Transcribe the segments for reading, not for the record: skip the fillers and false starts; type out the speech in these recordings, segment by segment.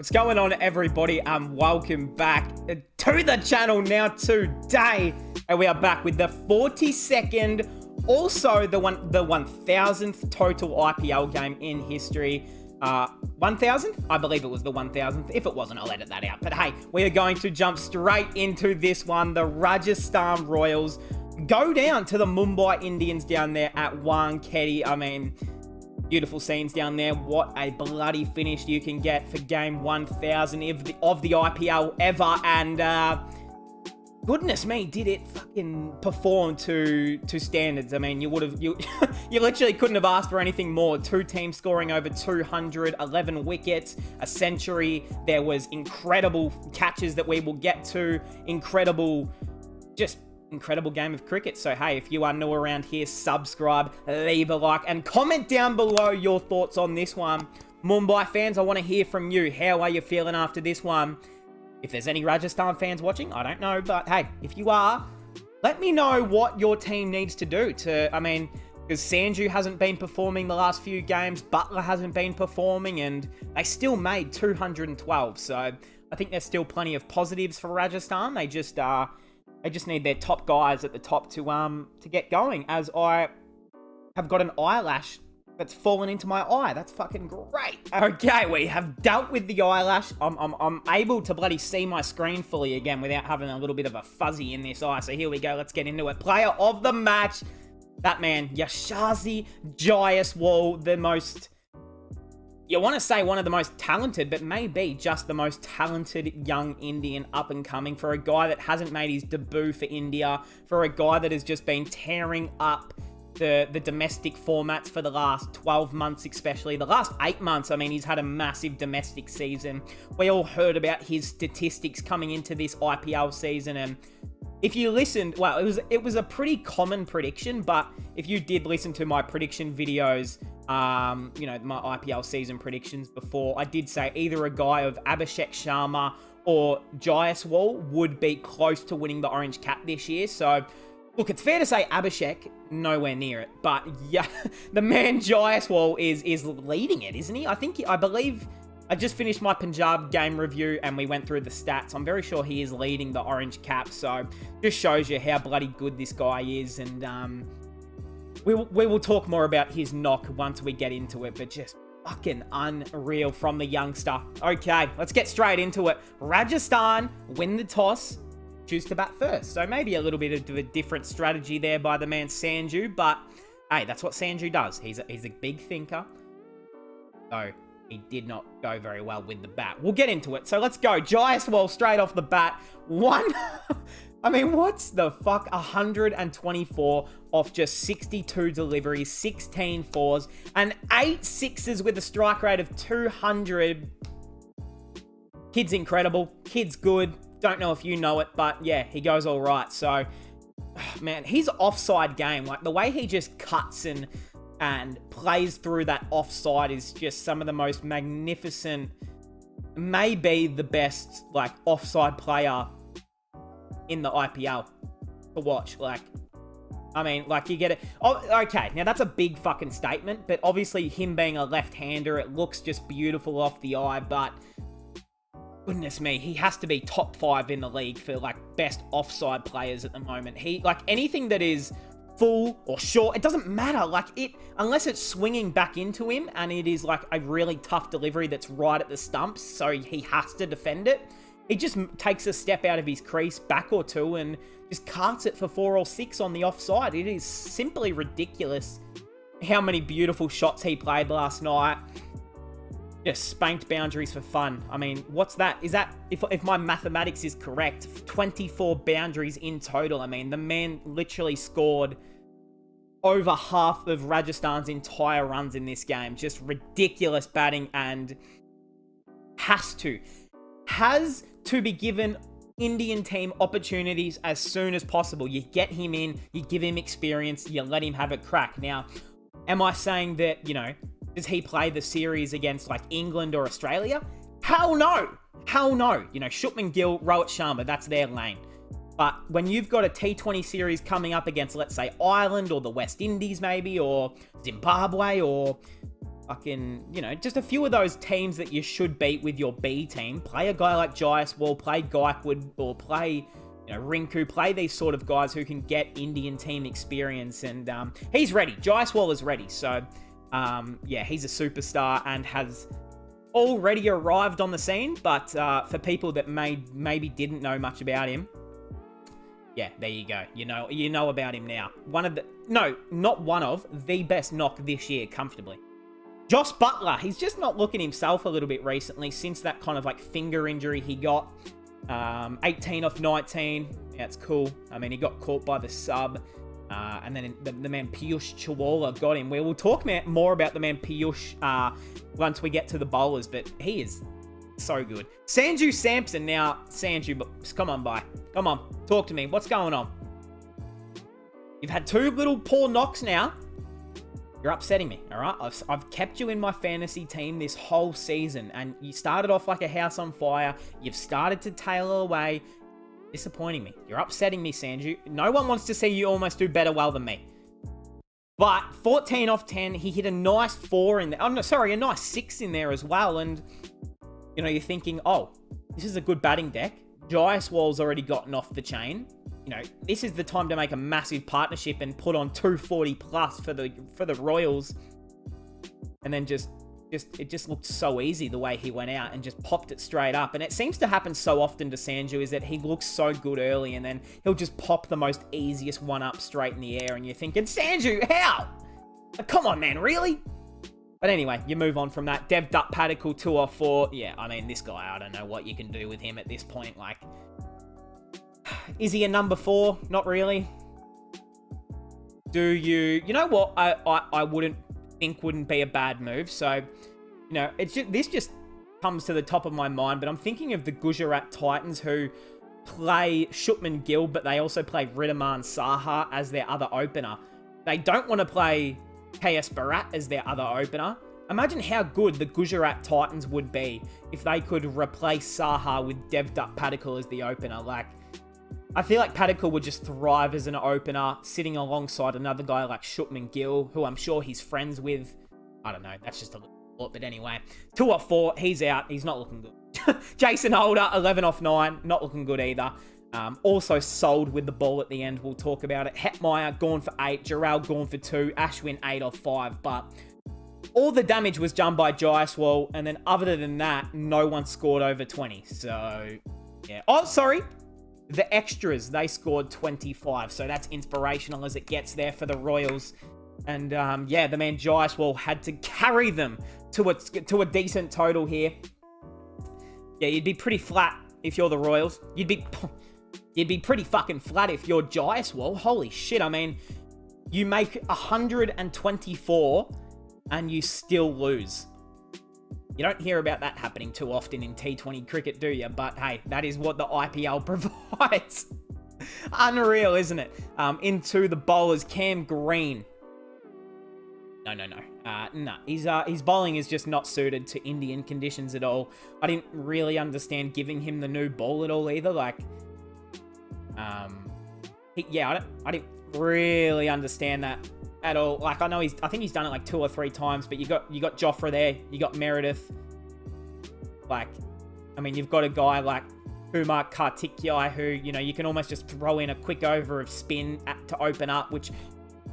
What's going on, everybody, and welcome back to the channel now today. And we are back with the 42nd, also the 1000th total IPL game in history. 1000th? I believe it was the 1000th. If it wasn't, I'll edit that out. But hey, we are going to jump straight into this one. The Rajasthan Royals go down to the Mumbai Indians down there at Wankhede. I mean, beautiful scenes down there. What a bloody finish you can get for game 1000 of the IPL ever. And goodness me, did it fucking perform to standards. I mean, you literally couldn't have asked for anything more. Two teams scoring over 200, 11 wickets, a century. There was incredible catches that we will get to. Incredible game of cricket. So hey, if you are new around here, subscribe, leave a like, and comment down below your thoughts on this one. Mumbai fans, I want to hear from you. How are you feeling after this one? If there's any Rajasthan fans watching, I don't know, but hey, if you are, let me know what your team needs to do to, I mean, because Sanju hasn't been performing the last few games, Butler hasn't been performing, and they still made 212. So I think there's still plenty of positives for Rajasthan. They just need their top guys at the top to get going, as I have got an eyelash that's fallen into my eye. That's fucking great. Okay, we have dealt with the eyelash. I'm able to bloody see my screen fully again without having a little bit of a fuzzy in this eye. So here we go. Let's get into it. Player of the match. That man, Yashasvi Jaiswal, the most... You want to say one of the most talented, but maybe just the most talented young Indian up and coming, for a guy that hasn't made his debut for India, for a guy that has just been tearing up the domestic formats for the last 12 months, especially the last 8 months. I mean, he's had a massive domestic season. We all heard about his statistics coming into this IPL season, and if you listened, well, it was a pretty common prediction, but if you did listen to my prediction videos, you know, my IPL season predictions before, I did say either a guy of Abhishek Sharma or Jaiswal would be close to winning the orange cap this year. So, look, it's fair to say Abhishek, nowhere near it. But yeah, the man Jaiswal is leading it, isn't he? I believe I just finished my Punjab game review and we went through the stats. I'm very sure he is leading the orange cap. So, just shows you how bloody good this guy is. And we will talk more about his knock once we get into it, but just fucking unreal from the youngster. Okay, let's get straight into it. Rajasthan win the toss, choose to bat first. So maybe a little bit of a different strategy there by the man Sanju, but hey, that's what Sanju does. He's a big thinker. So he did not go very well with the bat. We'll get into it. So let's go. Jaiswal straight off the bat. I mean, what's the fuck? 124 off just 62 deliveries, 16 fours, and 8 sixes with a strike rate of 200. Kid's incredible. Kid's good. Don't know if you know it, but yeah, he goes all right. So, man, his offside game, like the way he just cuts and plays through that offside is just some of the most magnificent, maybe the best, like, offside player in the IPL to watch. Like, I mean, like, you get it. Oh, okay, now that's a big fucking statement, but obviously him being a left-hander, it looks just beautiful off the eye, but goodness me, he has to be top 5 in the league for, like, best offside players at the moment. He, like, anything that is full or short, it doesn't matter. Like, unless it's swinging back into him and it is, like, a really tough delivery that's right at the stumps, so he has to defend it. He just takes a step out of his crease, back or two, and just carts it for 4 or 6 on the offside. It is simply ridiculous how many beautiful shots he played last night. Just spanked boundaries for fun. I mean, what's that? Is that, if my mathematics is correct, 24 boundaries in total. I mean, the man literally scored over half of Rajasthan's entire runs in this game. Just ridiculous batting, and has to be given Indian team opportunities as soon as possible. You get him in, you give him experience, you let him have a crack. Now, am I saying that, you know, does he play the series against, like, England or Australia? Hell no! Hell no! You know, Shubman Gill, Rohit Sharma, that's their lane. But when you've got a T20 series coming up against, let's say, Ireland or the West Indies maybe, or Zimbabwe, or fucking, just a few of those teams that you should beat with your B team. Play a guy like Jaiswal, play Gaikwood, or play, Rinku, play these sort of guys who can get Indian team experience. And he's ready. Jaiswal is ready. So, he's a superstar and has already arrived on the scene. But for people that maybe didn't know much about him, yeah, there you go. You know about him now. The best knock this year, comfortably. Josh Butler, he's just not looking himself a little bit recently since that kind of like finger injury he got. 18 off 19. Yeah, it's cool. I mean, he got caught by the sub. And then the man Piyush Chawla got him. We'll talk more about the man Piyush once we get to the bowlers, but he is so good. Sanju Samson. Now, Sanju, come on, bye. Come on, talk to me. What's going on? You've had 2 little poor knocks now. You're upsetting me, all right? I've kept you in my fantasy team this whole season, and you started off like a house on fire. You've started to tail away. Disappointing me. You're upsetting me, Sanju. No one wants to see you almost do better well than me. But 14 off 10, he hit a nice 4 in there. Oh, no, sorry, a nice 6 in there as well. And, you're thinking, oh, this is a good batting deck. Jaiswal's already gotten off the chain. This is the time to make a massive partnership and put on 240 plus for the Royals. And then it just looked so easy the way he went out and just popped it straight up. And it seems to happen so often to Sanju is that he looks so good early and then he'll just pop the most easiest one up straight in the air. And you're thinking, Sanju, how? Come on, man, really? But anyway, you move on from that. Dev Dutt Padikkal 2 off 4. Yeah, I mean, this guy, I don't know what you can do with him at this point. Like, is he a number 4? Not really. Do you know what? I wouldn't be a bad move. So, this just comes to the top of my mind. But I'm thinking of the Gujarat Titans who play Shubman Gill, but they also play Ridhaman Saha as their other opener. They don't want to play KS Bharat as their other opener. Imagine how good the Gujarat Titans would be if they could replace Saha with Dev Dutt Padikkal as the opener. Like, I feel like Padikkal would just thrive as an opener, sitting alongside another guy like Shubman Gill, who I'm sure he's friends with. I don't know. That's just a little thought. But anyway, 2 off 4. He's out. He's not looking good. Jason Holder, 11 off 9. Not looking good either. Also sold with the ball at the end. We'll talk about it. Hetmeyer gone for 8. Jarrell gone for 2. Ashwin 8 off 5. But all the damage was done by Jaiswal. And then other than that, no one scored over 20. So, yeah. Oh, sorry. The extras, they scored 25. So that's inspirational as it gets there for the Royals. And, the man Jaiswal had to carry them to a decent total here. Yeah, you'd be pretty flat if you're the Royals. You'd be pretty fucking flat if you're Jaiswal. Holy shit, I mean, you make 124 and you still lose. You don't hear about that happening too often in T20 cricket, do you? But hey, that is what the IPL provides. Unreal, isn't it? Into the bowlers, Cam Green. No. His bowling is just not suited to Indian conditions at all. I didn't really understand giving him the new ball at all either. Like, I didn't really understand that at all. Like, I think he's done it like 2 or 3 times, but you got Jofra there, you got Meredith. Like, I mean, you've got a guy like Umar Karthikeyan who, you can almost just throw in a quick over of spin to open up, which,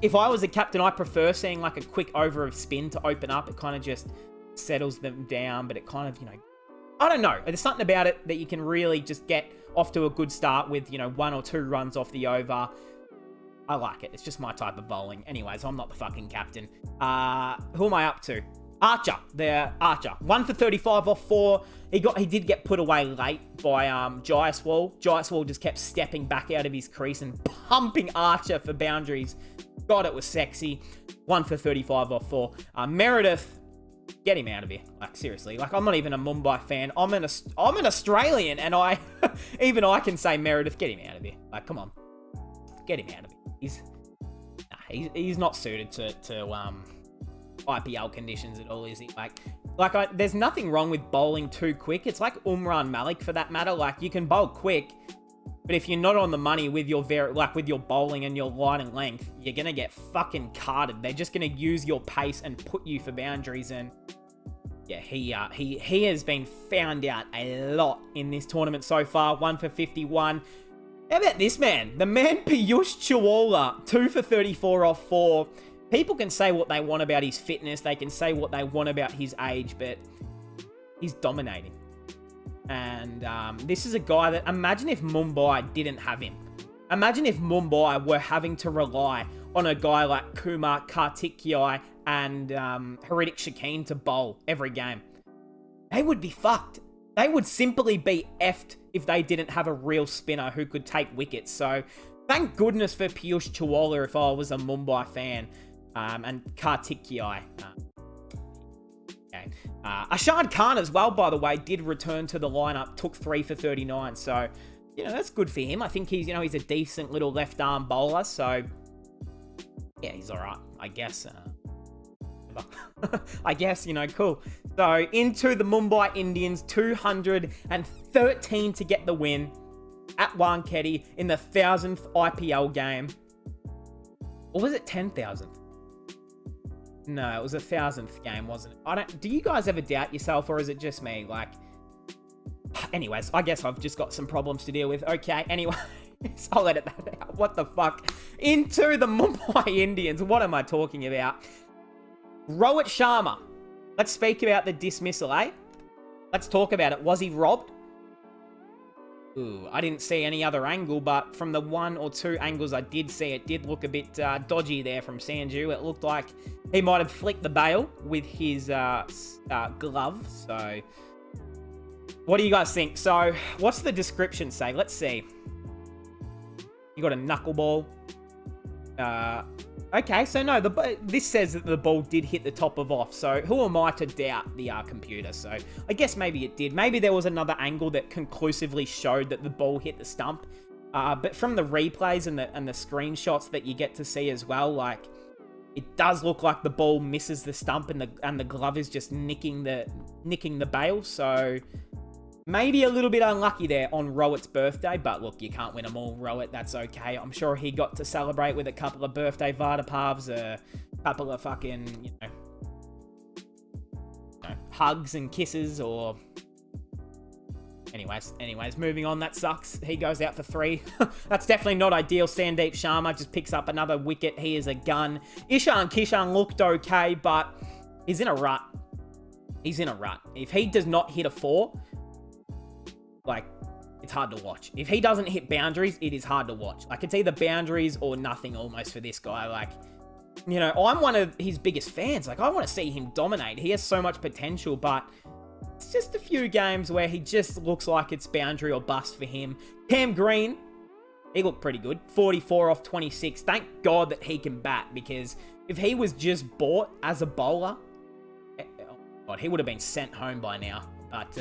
if I was a captain, I prefer seeing like a quick over of spin to open up. It kind of just settles them down, but it kind of, I don't know. There's something about it that you can really just get off to a good start with, 1 or 2 runs off the over. I like it. It's just my type of bowling. Anyways, I'm not the fucking captain. Who am I up to? Archer. Archer. 1 for 35 off 4. He did get put away late by Jaiswal. Jaiswal just kept stepping back out of his crease and pumping Archer for boundaries. God, it was sexy. 1 for 35 off 4. Meredith, get him out of here. Like, seriously. Like, I'm not even a Mumbai fan. I'm an Australian, and even I can say, Meredith, get him out of here. Like, come on. Get him out of here. He's not suited to IPL conditions at all, is he? There's nothing wrong with bowling too quick. It's like Umran Malik, for that matter. Like, you can bowl quick, But if you're not on the money with your with your bowling and your line and length, you're gonna get fucking carted. They're just gonna use your pace and put you for boundaries. And yeah, he has been found out a lot in this tournament so far. 1 for 51. How about this man? The man Piyush Chawla, 2 for 34 off 4. People can say what they want about his fitness. They can say what they want about his age, but he's dominating. And this is a guy that, imagine if Mumbai didn't have him. Imagine if Mumbai were having to rely on a guy like Kumar Karthikeya and Haritik Shakeen to bowl every game. They would be fucked. They would simply be effed if they didn't have a real spinner who could take wickets. So thank goodness for Piyush Chawla if I was a Mumbai fan. And Karthikeya. Ashad Khan as well, by the way, did return to the lineup, took 3 for 39. So, that's good for him. I think he's a decent little left arm bowler. So, yeah, he's all right, I guess. I guess, cool. So, into the Mumbai Indians, 213 to get the win at Wankhede in the 1000th IPL game. Or was it 10,000th? No, it was a 1000th game, wasn't it? Do you guys ever doubt yourself, or is it just me? Anyways, I guess I've just got some problems to deal with. Okay, anyway, I'll edit that out. What the fuck? Into the Mumbai Indians. What am I talking about? Rohit Sharma. Let's speak about the dismissal, eh? Let's talk about it. Was he robbed? Ooh, I didn't see any other angle, but from the 1 or 2 angles I did see, it did look a bit dodgy there from Sanju. It looked like he might have flicked the bail with his glove. So, what do you guys think? So, what's the description say? Let's see. You got a knuckleball. Okay, so no, this says that the ball did hit the top of off. So who am I to doubt the computer? So I guess maybe it did. Maybe there was another angle that conclusively showed that the ball hit the stump. But from the replays and the screenshots that you get to see as well, it does look like the ball misses the stump and the glove is just nicking the bail. So maybe a little bit unlucky there on Rohit's birthday, but look, you can't win them all, Rohit. That's okay. I'm sure he got to celebrate with a couple of birthday Vardapavs, a couple of fucking, hugs and kisses, or... Anyways, moving on. That sucks. He goes out for 3. That's definitely not ideal. Sandeep Sharma just picks up another wicket. He is a gun. Ishan Kishan looked okay, but he's in a rut. If he does not hit a 4... it's hard to watch. If he doesn't hit boundaries, it is hard to watch. It's either boundaries or nothing almost for this guy. I'm one of his biggest fans. I want to see him dominate. He has so much potential, but it's just a few games where he just looks like it's boundary or bust for him. Cam Green, he looked pretty good. 44 off 26. Thank God that he can bat, because if he was just bought as a bowler, oh God, he would have been sent home by now. But,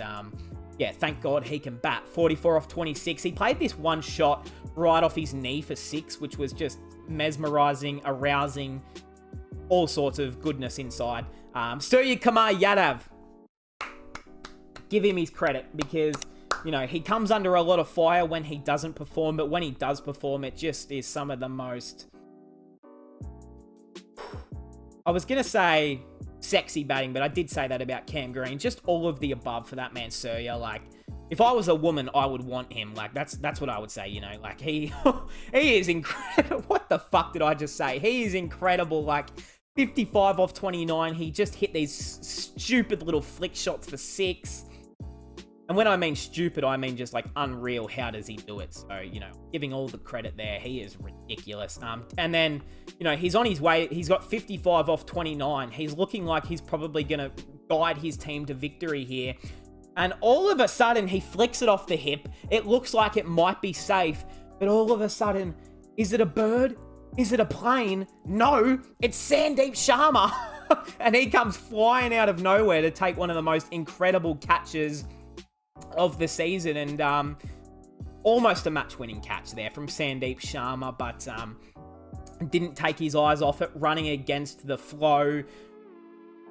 yeah, thank God he can bat. 44 off 26. He played this one shot right off his knee for 6, which was just mesmerizing, arousing, all sorts of goodness inside. Surya Kumar Yadav. Give him his credit, because, he comes under a lot of fire when he doesn't perform, but when he does perform, it just is some of the most... I was going to say... sexy batting, but I did say that about Cam Green. Just all of the above for that man, Surya. If I was a woman, I would want him. That's what I would say, he he is incredible. What the fuck did I just say? He is incredible. 55 off 29. He just hit these stupid little flick shots for 6. And when I mean stupid, I mean just unreal. How does he do it? So, giving all the credit there, he is ridiculous. And then, he's on his way. He's got 55 off 29. He's looking like he's probably going to guide his team to victory here. And all of a sudden, he flicks it off the hip. It looks like it might be safe. But all of a sudden, is it a bird? Is it a plane? No, it's Sandeep Sharma. And he comes flying out of nowhere to take one of the most incredible catches of the season, and almost a match-winning catch there from Sandeep Sharma, but didn't take his eyes off it, running against the flow.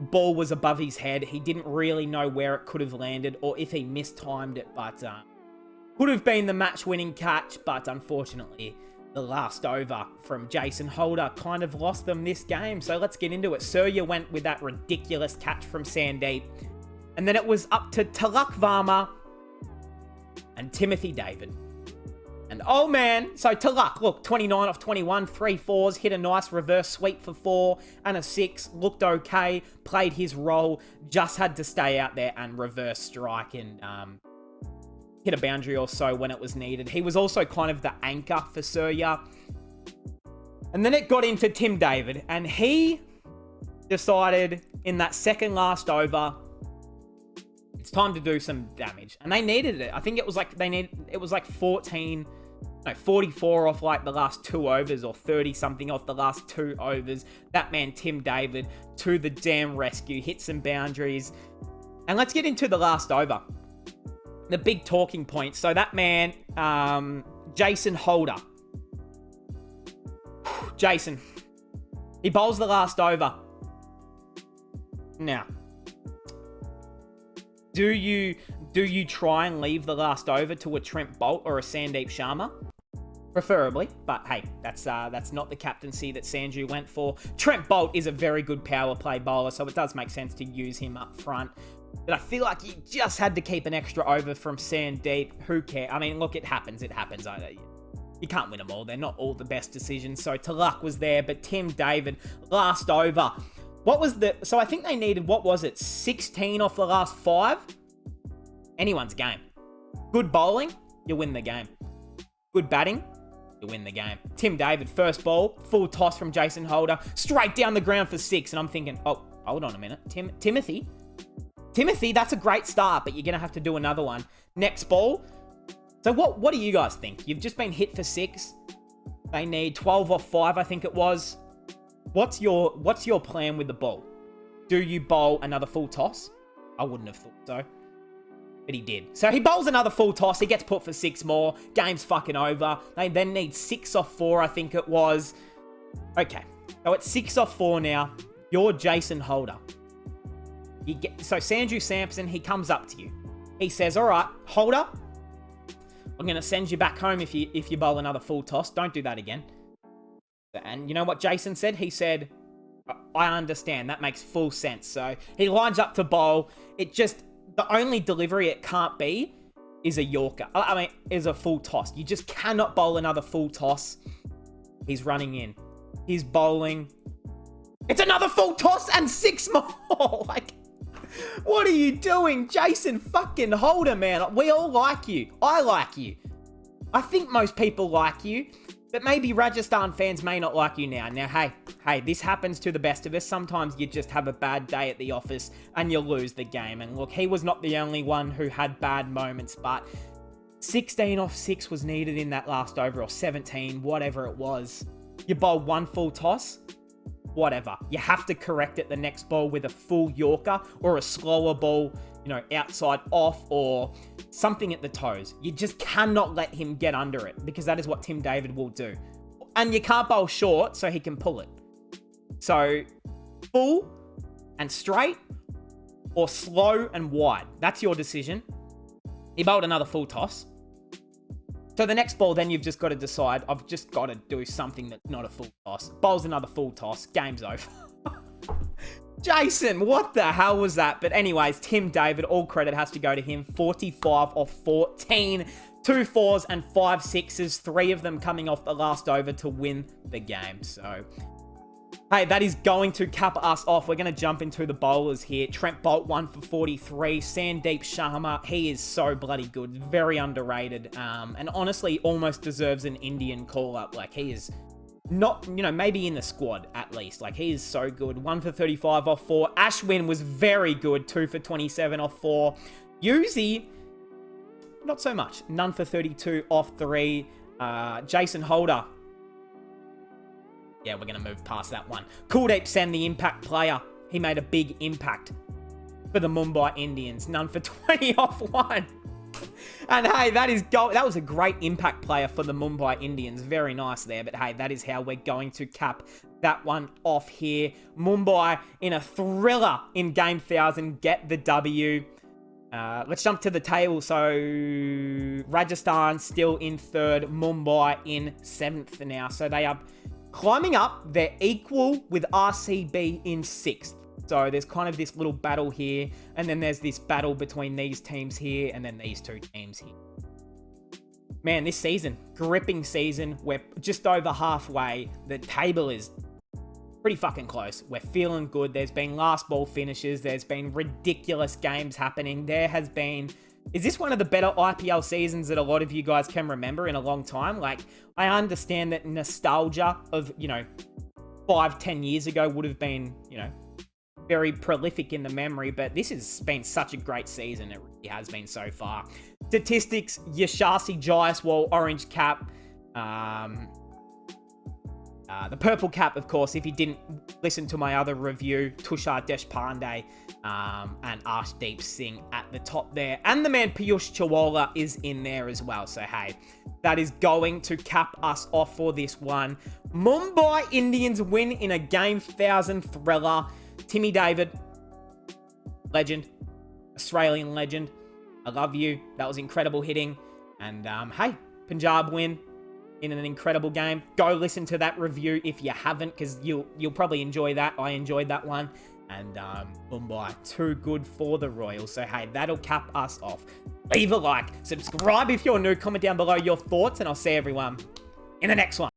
Ball was above his head. He didn't really know where it could have landed or if he mistimed it, but Could have been the match-winning catch, but unfortunately, the last over from Jason Holder kind of lost them this game. So let's get into it. Surya went with that ridiculous catch from Sandeep. And then it was up to Tilak Varma and Timothy David. And oh man, so Tilak, look, 29 off 21, 3 fours, hit a nice reverse sweep for 4 and a 6, looked okay, played his role, just had to stay out there and reverse strike and hit a boundary or so when it was needed. He was also kind of the anchor for Surya. And then it got into Tim David, and he decided in that second last over, it's time to do some damage. And they needed it. I think it was like 44 off like the last 2 overs, or 30 something off the last 2 overs. That man, Tim David, to the damn rescue, hit some boundaries. And let's get into the last over. The big talking point. So that man, Jason Holder. Jason. He bowls the last over. Now, do you try and leave the last over to a Trent Boult or a Sandeep Sharma? Preferably, but hey, that's not the captaincy that Sanju went for. Trent Boult is a very good power play bowler, so it does make sense to use him up front. But I feel like you just had to keep an extra over from Sandeep. Who cares? I mean, look, it happens. It happens. You can't win them all. They're not all the best decisions. So Tilak was there, but Tim David, last over. So I think they needed, 16 off the last 5? Anyone's game. Good bowling, you win the game. Good batting, you win the game. Tim David, first ball, full toss from Jason Holder, straight down the ground for 6. And I'm thinking, oh, hold on a minute. Timothy, that's a great start, but you're going to have to do another one. Next ball. So what do you guys think? You've just been hit for 6. They need 12 off 5, I think it was. What's your plan with the ball? Do you bowl another full toss? I wouldn't have thought so. But he did. So he bowls another full toss. He gets put for 6 more. Game's fucking over. They then need 6 off 4, I think it was. Okay. So it's 6 off 4 now. You're Jason Holder. So Sanju Samson, he comes up to you. He says, all right, Holder, I'm going to send you back home if you bowl another full toss. Don't do that again. And you know what Jason said? He said, I understand. That makes full sense. So he lines up to bowl. The only delivery it can't be is a Yorker. Is a full toss. You just cannot bowl another full toss. He's running in. He's bowling. It's another full toss and 6 more. What are you doing? Jason fucking Holder, man. We all like you. I like you. I think most people like you. But maybe Rajasthan fans may not like you now. Now, hey, this happens to the best of us. Sometimes you just have a bad day at the office and you lose the game. And look, he was not the only one who had bad moments, but 16 off 6 was needed in that last over, or 17, whatever it was. You bowl 1 full toss, whatever. You have to correct it the next ball with a full Yorker or a slower ball, outside off, or something at the toes. You just cannot let him get under it, because that is what Tim David will do. And you can't bowl short so he can pull it. So full and straight, or slow and wide. That's your decision. He bowled another full toss. So the next ball, then you've just got to decide, I've just got to do something that's not a full toss. Bowls another full toss, game's over. Jason, what the hell was that? But anyways, Tim David, all credit has to go to him. 45 off 14, 2 fours and 5 sixes, 3 of them coming off the last over to win the game. So, hey, that is going to cap us off. We're going to jump into the bowlers here. Trent Boult, 1 for 43. Sandeep Sharma, he is so bloody good. Very underrated. And honestly, almost deserves an Indian call-up. He is not, maybe in the squad at least. He is so good. 1 for 35 off 4. Ashwin was very good. 2 for 27 off 4. Yuzi, not so much. None for 32 off 3. Jason Holder. Yeah, we're going to move past that one. Kuldeep Sen, the impact player. He made a big impact for the Mumbai Indians. None for 20 off 1. And hey, that was a great impact player for the Mumbai Indians. Very nice there. But hey, that is how we're going to cap that one off here. Mumbai in a thriller in Game 1000 get the W. Let's jump to the table. So Rajasthan still in 3rd, Mumbai in 7th now. So they are climbing up. They're equal with RCB in 6th. So there's kind of this little battle here, and then there's this battle between these teams here, and then these two teams here. Man, this season, gripping season. We're just over halfway. The table is pretty fucking close. We're feeling good. There's been last ball finishes. There's been ridiculous games happening. There has been... Is this one of the better IPL seasons that a lot of you guys can remember in a long time? Like, I understand that nostalgia of, 5-10 years ago would have been, very prolific in the memory, but this has been such a great season. It really has been so far. Statistics, Yashasi Jaiswal, orange cap. The purple cap, of course, if you didn't listen to my other review, Tushar Deshpande and Arshdeep Singh at the top there. And the man Piyush Chawla is in there as well. So, hey, that is going to cap us off for this one. Mumbai Indians win in a game 1000 thriller. Timmy David, legend, Australian legend. I love you. That was incredible hitting. And, hey, Punjab win in an incredible game. Go listen to that review if you haven't, because you'll probably enjoy that. I enjoyed that one. And Mumbai, too good for the Royals. So, hey, that'll cap us off. Leave a like, subscribe if you're new, comment down below your thoughts, and I'll see everyone in the next one.